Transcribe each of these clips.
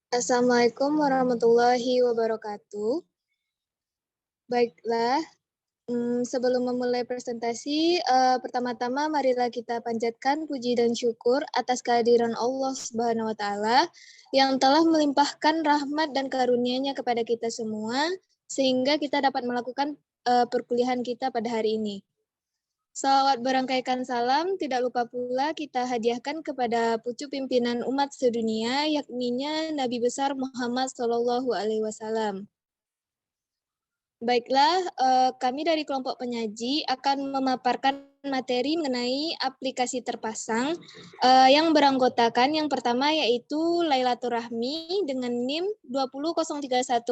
Assalamualaikum warahmatullahi wabarakatuh. Baiklah, sebelum memulai presentasi, pertama-tama marilah kita panjatkan puji dan syukur atas kehadiran Allah Subhanahu wa Ta'ala yang telah melimpahkan rahmat dan karunia-Nya kepada kita semua, sehingga kita dapat melakukan perkuliahan kita pada hari ini. Salawat berangkaikan salam, tidak lupa pula kita hadiahkan kepada pucuk pimpinan umat sedunia, yakninya Nabi besar Muhammad SAW. Baiklah, kami dari kelompok penyaji akan memaparkan materi mengenai aplikasi terpasang yang beranggotakan yang pertama yaitu Lailaturahmi dengan NIM 2003114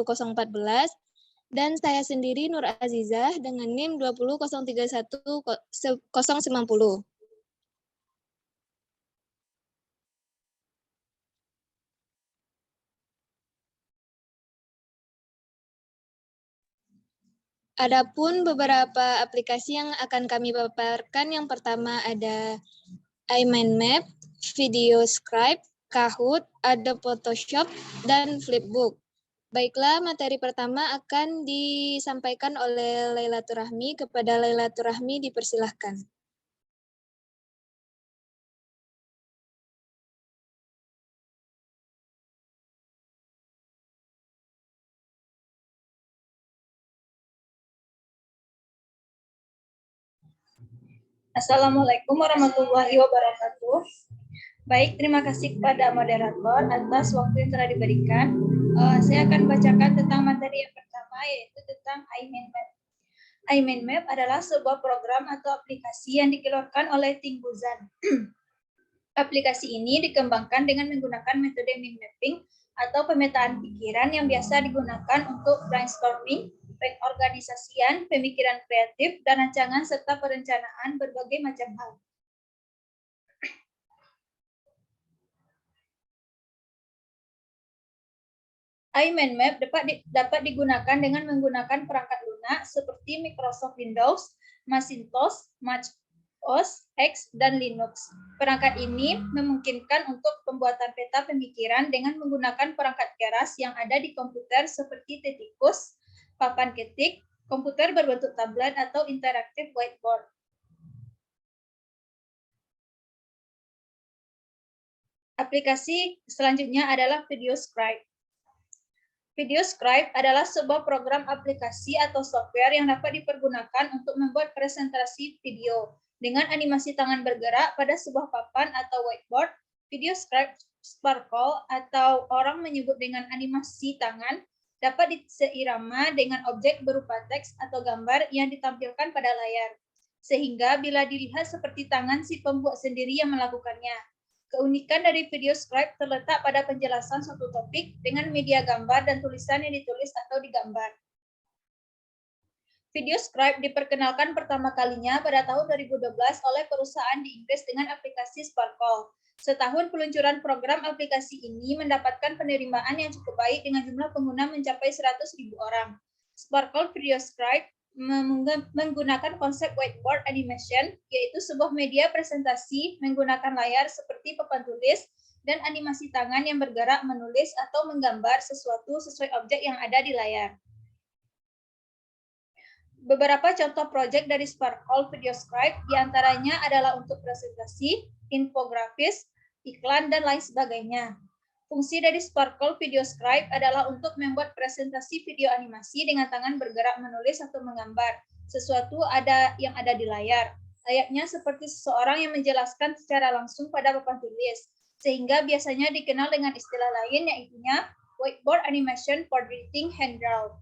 dan saya sendiri Nur Azizah dengan NIM 2003190. Adapun beberapa aplikasi yang akan kami paparkan, yang pertama ada iMindMap, VideoScribe, Kahoot, Adobe Photoshop, dan Flipbook. Baiklah, materi pertama akan disampaikan oleh Lailaturahmi. Kepada Lailaturahmi dipersilahkan. Assalamualaikum warahmatullahi wabarakatuh. Baik, terima kasih kepada moderator atas waktu yang telah diberikan. Saya akan bacakan tentang materi yang pertama, yaitu tentang iMindMap. iMindMap adalah sebuah program atau aplikasi yang dikeluarkan oleh Ting Buzan. Aplikasi ini dikembangkan dengan menggunakan metode mind mapping atau pemetaan pikiran yang biasa digunakan untuk brainstorming, pengorganisasian, pemikiran kreatif, dan rancangan serta perencanaan berbagai macam hal. iMindMap dapat digunakan dengan menggunakan perangkat lunak seperti Microsoft Windows, Macintosh, Mac OS, X, dan Linux. Perangkat ini memungkinkan untuk pembuatan peta pemikiran dengan menggunakan perangkat keras yang ada di komputer seperti tikus, papan ketik, komputer berbentuk tablet, atau interaktif whiteboard. Aplikasi selanjutnya adalah VideoScribe. VideoScribe adalah sebuah program aplikasi atau software yang dapat dipergunakan untuk membuat presentasi video dengan animasi tangan bergerak pada sebuah papan atau whiteboard. VideoScribe Sparkle atau orang menyebut dengan animasi tangan dapat seirama dengan objek berupa teks atau gambar yang ditampilkan pada layar, sehingga bila dilihat seperti tangan si pembuat sendiri yang melakukannya. Keunikan dari VideoScribe terletak pada penjelasan suatu topik dengan media gambar dan tulisan yang ditulis atau digambar. VideoScribe diperkenalkan pertama kalinya pada tahun 2012 oleh perusahaan di Inggris dengan aplikasi Sparkle. Setahun peluncuran program aplikasi ini mendapatkan penerimaan yang cukup baik dengan jumlah pengguna mencapai 100.000 orang. Sparkle VideoScribe menggunakan konsep whiteboard animation, yaitu sebuah media presentasi menggunakan layar seperti papan tulis dan animasi tangan yang bergerak menulis atau menggambar sesuatu sesuai objek yang ada di layar. Beberapa contoh proyek dari Sparkle VideoScribe diantaranya adalah untuk presentasi, infografis, iklan, dan lain sebagainya. Fungsi dari Sparkle VideoScribe adalah untuk membuat presentasi video animasi dengan tangan bergerak menulis atau menggambar sesuatu yang ada di layar, layaknya seperti seseorang yang menjelaskan secara langsung pada papan tulis, sehingga biasanya dikenal dengan istilah lain yaitu whiteboard animation for reading handout.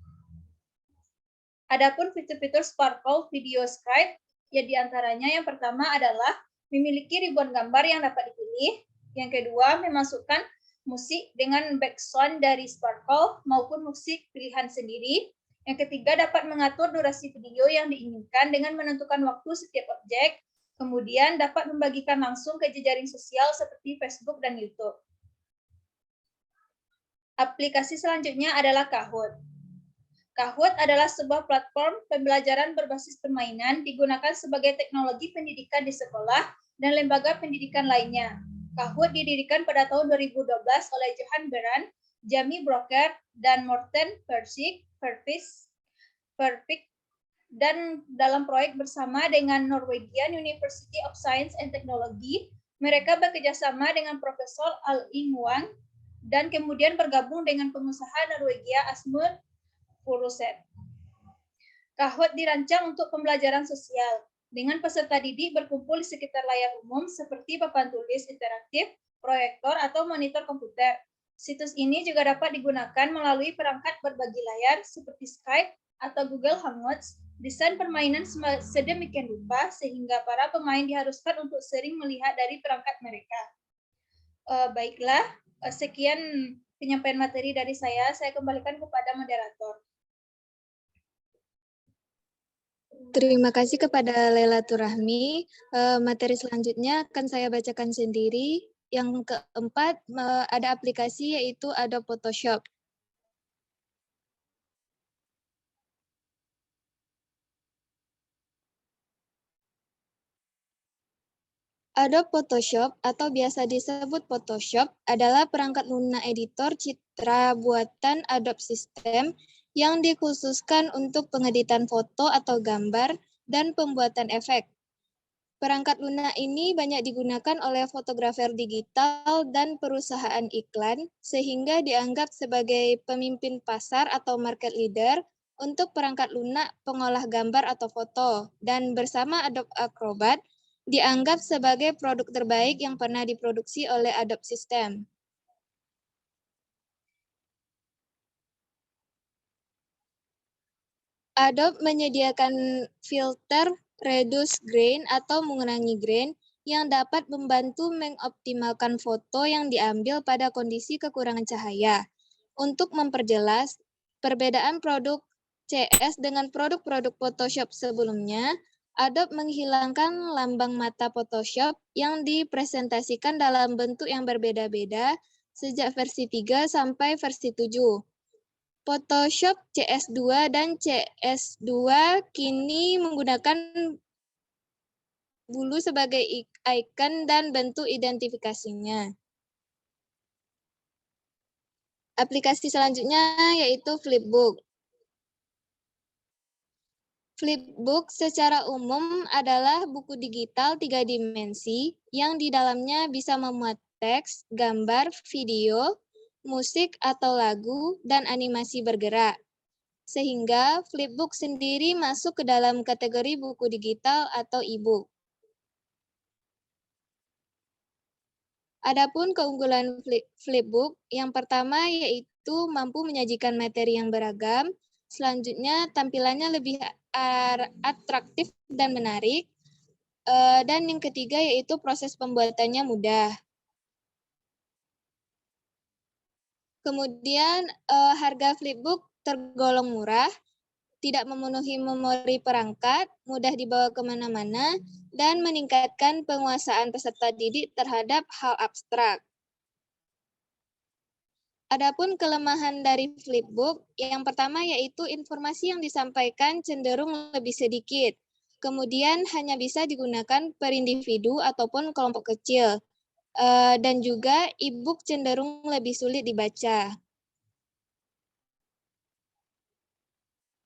Adapun fitur-fitur Sparkle VideoScribe, ya diantaranya yang pertama adalah memiliki ribuan gambar yang dapat dipilih. Yang kedua, memasukkan musik dengan background dari Sparkle maupun musik pilihan sendiri. Yang ketiga, dapat mengatur durasi video yang diinginkan dengan menentukan waktu setiap objek. Kemudian dapat membagikan langsung ke jejaring sosial seperti Facebook dan YouTube. Aplikasi selanjutnya adalah Kahoot. Kahoot adalah sebuah platform pembelajaran berbasis permainan digunakan sebagai teknologi pendidikan di sekolah dan lembaga pendidikan lainnya. Kahoot didirikan pada tahun 2012 oleh Johan Beran Jamie Broker, dan Morten Persik, dan dalam proyek bersama dengan Norwegian University of Science and Technology, mereka bekerjasama dengan Profesor Al-Ing Wang dan kemudian bergabung dengan pengusaha Norwegia Asmund Furuset. Kahoot dirancang untuk pembelajaran sosial, dengan peserta didik berkumpul di sekitar layar umum seperti papan tulis interaktif, proyektor, atau monitor komputer. Situs ini juga dapat digunakan melalui perangkat berbagi layar seperti Skype atau Google Hangouts. Desain permainan sedemikian rupa sehingga para pemain diharuskan untuk sering melihat dari perangkat mereka. Baiklah, sekian penyampaian materi dari saya. Saya kembalikan kepada moderator. Terima kasih kepada Lela Turahmi. Materi selanjutnya akan saya bacakan sendiri. Yang keempat, ada aplikasi yaitu Adobe Photoshop. Adobe Photoshop atau biasa disebut Photoshop adalah perangkat lunak editor citra buatan Adobe System yang dikhususkan untuk pengeditan foto atau gambar dan pembuatan efek. Perangkat lunak ini banyak digunakan oleh fotografer digital dan perusahaan iklan, sehingga dianggap sebagai pemimpin pasar atau market leader untuk perangkat lunak pengolah gambar atau foto, dan bersama Adobe Acrobat, dianggap sebagai produk terbaik yang pernah diproduksi oleh Adobe System. Adobe menyediakan filter reduce grain atau mengurangi grain yang dapat membantu mengoptimalkan foto yang diambil pada kondisi kekurangan cahaya. Untuk memperjelas perbedaan produk CS dengan produk-produk Photoshop sebelumnya, Adobe menghilangkan lambang mata Photoshop yang dipresentasikan dalam bentuk yang berbeda-beda sejak versi 3 sampai versi 7. Photoshop CS2 dan CS2 kini menggunakan bulu sebagai icon dan bentuk identifikasinya. Aplikasi selanjutnya yaitu Flipbook. Flipbook secara umum adalah buku digital 3 dimensi yang di dalamnya bisa memuat teks, gambar, video, musik atau lagu, dan animasi bergerak. Sehingga Flipbook sendiri masuk ke dalam kategori buku digital atau e-book. Adapun keunggulan Flipbook, yang pertama yaitu mampu menyajikan materi yang beragam, selanjutnya tampilannya lebih atraktif dan menarik, dan yang ketiga yaitu proses pembuatannya mudah. Kemudian harga Flipbook tergolong murah, tidak memenuhi memori perangkat, mudah dibawa kemana-mana, dan meningkatkan penguasaan peserta didik terhadap hal abstrak. Adapun kelemahan dari Flipbook, yang pertama yaitu informasi yang disampaikan cenderung lebih sedikit. Kemudian hanya bisa digunakan per individu ataupun kelompok kecil. Dan juga e-book cenderung lebih sulit dibaca.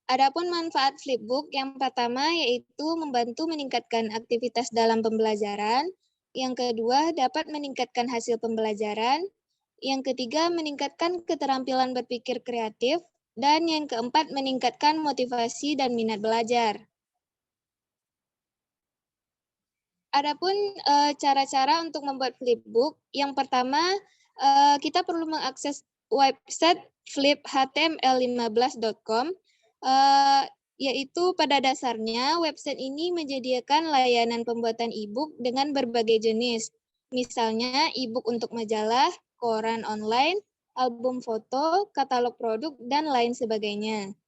Adapun manfaat Flipbook yang pertama yaitu membantu meningkatkan aktivitas dalam pembelajaran. Yang kedua dapat meningkatkan hasil pembelajaran. Yang ketiga meningkatkan keterampilan berpikir kreatif. Dan yang keempat meningkatkan motivasi dan minat belajar. Adapun cara-cara untuk membuat Flipbook, yang pertama kita perlu mengakses website fliphtml15.com, yaitu pada dasarnya website ini menyediakan layanan pembuatan e-book dengan berbagai jenis, misalnya e-book untuk majalah, koran online, album foto, katalog produk, dan lain sebagainya.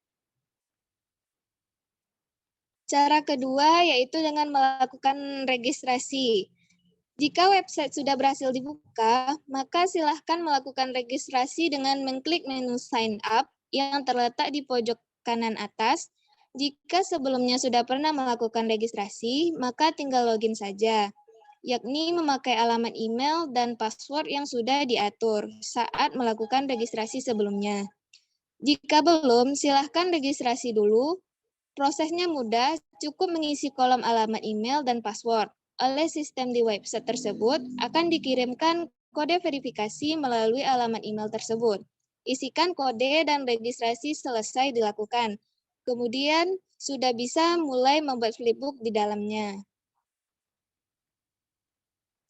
Cara kedua yaitu dengan melakukan registrasi. Jika website sudah berhasil dibuka, maka silahkan melakukan registrasi dengan mengklik menu Sign Up yang terletak di pojok kanan atas. Jika sebelumnya sudah pernah melakukan registrasi, maka tinggal login saja. yakni memakai alamat email dan password yang sudah diatur saat melakukan registrasi sebelumnya. Jika belum, silahkan registrasi dulu. Prosesnya mudah, cukup mengisi kolom alamat email dan password. Oleh sistem di website tersebut, akan dikirimkan kode verifikasi melalui alamat email tersebut. Isikan kode dan registrasi selesai dilakukan. Kemudian, sudah bisa mulai membuat flipbook di dalamnya.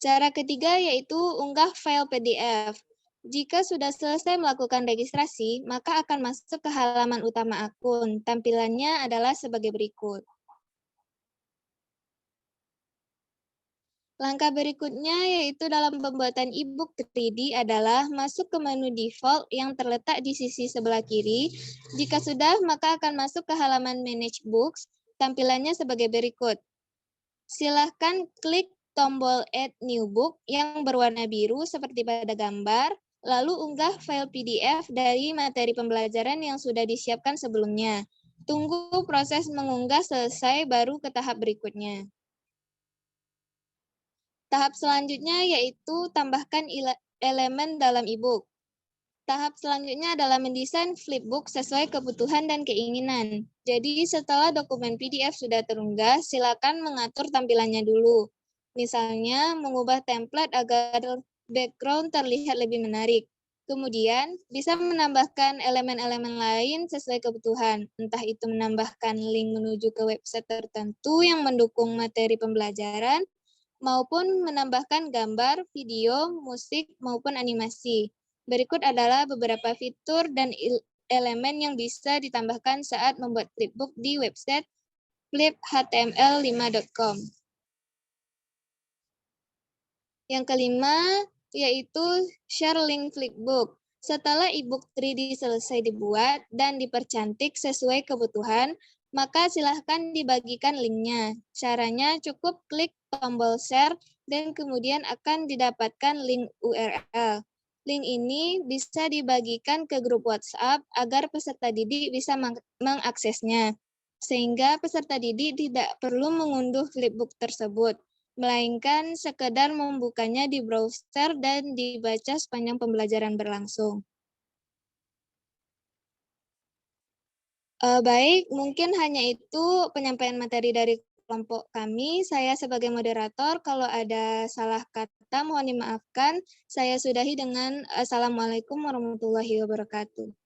Cara ketiga yaitu unggah file PDF. Jika sudah selesai melakukan registrasi, maka akan masuk ke halaman utama akun. Tampilannya adalah sebagai berikut. Langkah berikutnya yaitu dalam pembuatan e-book 3D adalah masuk ke menu default yang terletak di sisi sebelah kiri. Jika sudah, maka akan masuk ke halaman Manage Books. Tampilannya sebagai berikut. Silahkan klik tombol Add New Book yang berwarna biru seperti pada gambar, lalu unggah file PDF dari materi pembelajaran yang sudah disiapkan sebelumnya. Tunggu proses mengunggah selesai baru ke tahap berikutnya. Tahap selanjutnya yaitu tambahkan elemen dalam e-book. Tahap selanjutnya adalah mendesain flipbook sesuai kebutuhan dan keinginan. Jadi setelah dokumen PDF sudah terunggah, silakan mengatur tampilannya dulu. Misalnya, mengubah template agar background terlihat lebih menarik. Kemudian, bisa menambahkan elemen-elemen lain sesuai kebutuhan. Entah itu menambahkan link menuju ke website tertentu yang mendukung materi pembelajaran, maupun menambahkan gambar, video, musik, maupun animasi. Berikut adalah beberapa fitur dan elemen yang bisa ditambahkan saat membuat flipbook di website fliphtml5.com. Yang kelima, yaitu share link flipbook. Setelah e-book 3D selesai dibuat dan dipercantik sesuai kebutuhan, maka silahkan dibagikan linknya. Caranya cukup klik tombol share dan kemudian akan didapatkan link URL. Link ini bisa dibagikan ke grup WhatsApp agar peserta didik bisa mengaksesnya, sehingga peserta didik tidak perlu mengunduh flipbook tersebut, melainkan sekedar membukanya di browser dan dibaca sepanjang pembelajaran berlangsung. Baik, mungkin hanya itu penyampaian materi dari kelompok kami. Saya sebagai moderator, kalau ada salah kata mohon dimaafkan. Saya sudahi dengan Assalamualaikum warahmatullahi wabarakatuh.